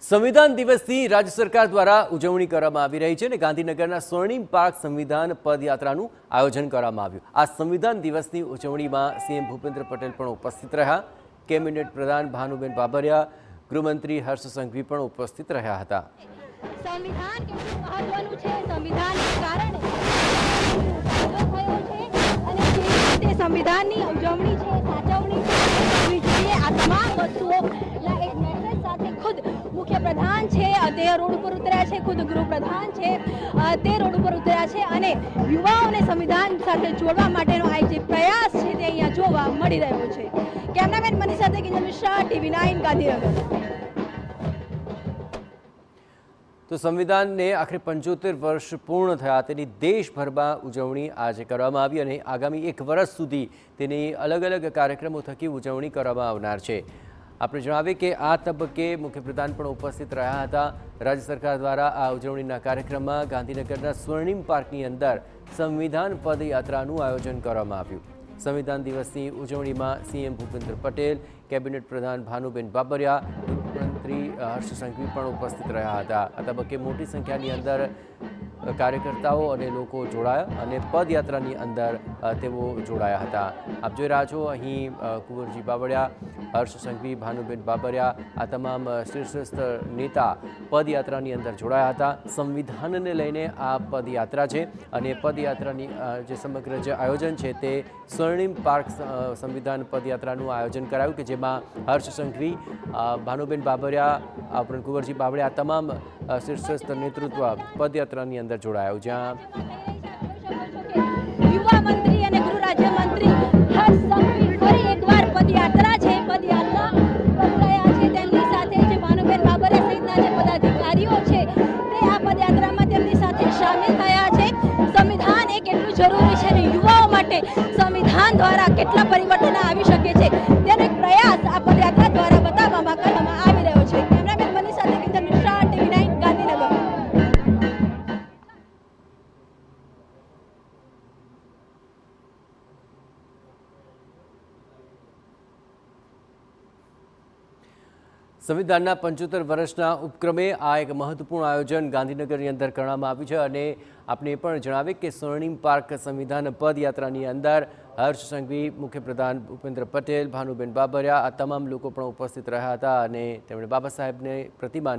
સંવિધાન દિવસની રાજ્ય સરકાર દ્વારા ઉજવણી કરવામાં આવી રહી છે અને ગાંધીનગરના સ્વર્ણિમ પાર્ક સંવિધાન પદયાત્રાનું આયોજન કરવામાં આવ્યું। આ સંવિધાન દિવસની ઉજવણીમાં સીએમ ભૂપેન્દ્ર પટેલ પણ ઉપસ્થિત રહ્યા। કેબિનેટ પ્રધાન ભાનુબેન બાબરિયા, ગૃહમંત્રી હર્ષ સંઘવી પણ ઉપસ્થિત રહ્યા હતા। સંવિધાન કેટલું મહત્વનું છે, સંવિધાનને કારણે અને કેવી રીતે સંવિધાનની ઉજવણી છે, સાચવણી છે, આ તમામ વસ્તુઓના એક મેસેજ સાથે ખુદ મુખ્ય પ્રધાન છે તે રોડ ઉપર ઉતર્યા છે, ખુદ ગૃહપ્રધાન છે તે રોડ ઉપર ઉતર્યા છે અને યુવાઓને સંવિધાન સાથે જોડવા માટેનો આ જે પ્રયાસ છે તે અહીંયા જોવા મળી રહ્યો છે। કેમેરામેન મની સાથે કિંજલ મિશ્રા, TV9 ગાંધીનગર। તો સંવિધાનને આખરે 75 વર્ષ પૂર્ણ થયા તેની દેશભરમાં ઉજવણી આજે કરવામાં આવી અને આગામી 1 વર્ષ સુધી તેની અલગ અલગ કાર્યક્રમો થકી ઉજવણી કરવામાં આવનાર છે। આપણે જણાવીએ કે આ તબક્કે મુખ્યપ્રધાન પણ ઉપસ્થિત રહ્યા હતા। રાજ્ય સરકાર દ્વારા આ ઉજવણીના કાર્યક્રમમાં ગાંધીનગરના સ્વર્ણિમ પાર્કની અંદર સંવિધાન પદયાત્રાનું આયોજન કરવામાં આવ્યું। સંવિધાન દિવસની ઉજવણીમાં સીએમ ભૂપેન્દ્ર પટેલ, કેબિનેટ પ્રધાન ભાનુબેન બાબરિયા, ગૃહમંત્રી હર્ષ સંઘવી પણ ઉપસ્થિત રહ્યા હતા। આ તબક્કે મોટી સંખ્યાની અંદર કાર્યકર્તાઓ અને લોકો જોડાયા અને પદયાત્રાની અંદર તેઓ જોડાયા હતા। આપ જોઈ રહ્યા છો અહીં કુંવરજી બાવળિયા, હર્ષ સંઘવી, ભાનુબેન બાબરિયા આ તમામ શીર્ષસ્થ નેતા પદયાત્રાની અંદર જોડાયા હતા। સંવિધાનને લઈને આ પદયાત્રા છે અને પદયાત્રાની જે સમગ્ર જે આયોજન છે તે સ્વર્ણિમ પાર્ક સંવિધાન પદયાત્રાનું આયોજન કરાયું કે જેમાં હર્ષ સંઘવી, ભાનુબેન બાબરિયા, ઉપરાંત કુંવરજી બાવળિયા તમામ શીર્ષસ્થ નેતૃત્વ પદયાત્રાની અંદર જોડાયું, જ્યાં યુવા મંત્રી અને ગૃહ રાજ્યમંત્રી હર્ષ સંઘવી ફરી એકવાર પદયાત્રા છે, પદયાત્રા કરી રહ્યા છે। તેમની સાથે જે ભાનુબેન બાબરિયા સહિતના જે પદાધિકારીઓ છે તે આ પદયાત્રામાં તેમની સાથે સામેલ થયા છે। સંવિધાન એ કેટલું જરૂરી છે અને યુવાઓ માટે સંવિધાન દ્વારા કેટલા પરિવર્તન આવી શકે છે તેનો એક પ્રયાસ આ પદયાત્રા દ્વારા બતાવવામાં કરવામાં આવી રહ્યો છે। કેમેરામેન મની સાથે કિંજલ મિશ્રા, TV9 ગાંધીનગર। સંવિધાનના 75 વર્ષના ઉપક્રમે આ એક મહત્વપૂર્ણ આયોજન ગાંધીનગરની અંદર કરવામાં આવ્યું છે અને આપણે એ પણ જણાવીએ કે સ્વર્ણિમ પાર્ક સંવિધાન પદયાત્રાની અંદર હર્ષ સંઘવી, મુખ્યપ્રધાન ભૂપેન્દ્ર પટેલ, ભાનુબેન બાબરિયા આ તમામ લોકો પણ ઉપસ્થિત રહ્યા હતા અને તેમણે બાબા સાહેબને પ્રતિમાને